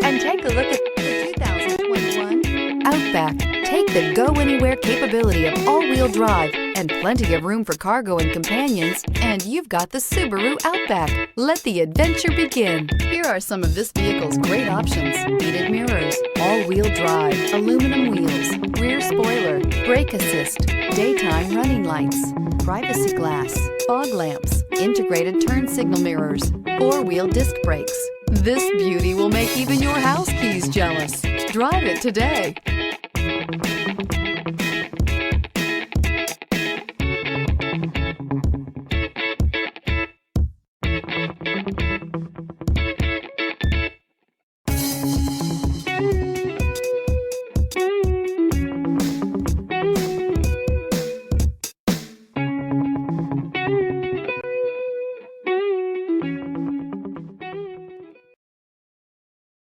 and take a look at the 2021 Outback. Take the go-anywhere capability of all-wheel drive and plenty of room for cargo and companions, and you've got the Subaru Outback. Let the adventure begin. Here are some of this vehicle's great options: heated mirrors, all-wheel drive, aluminum wheels, rear spoiler, brake assist, daytime running lights, privacy glass, fog lamps, integrated turn signal mirrors, four-wheel disc brakes. This beauty will make even your house keys jealous. Drive it today.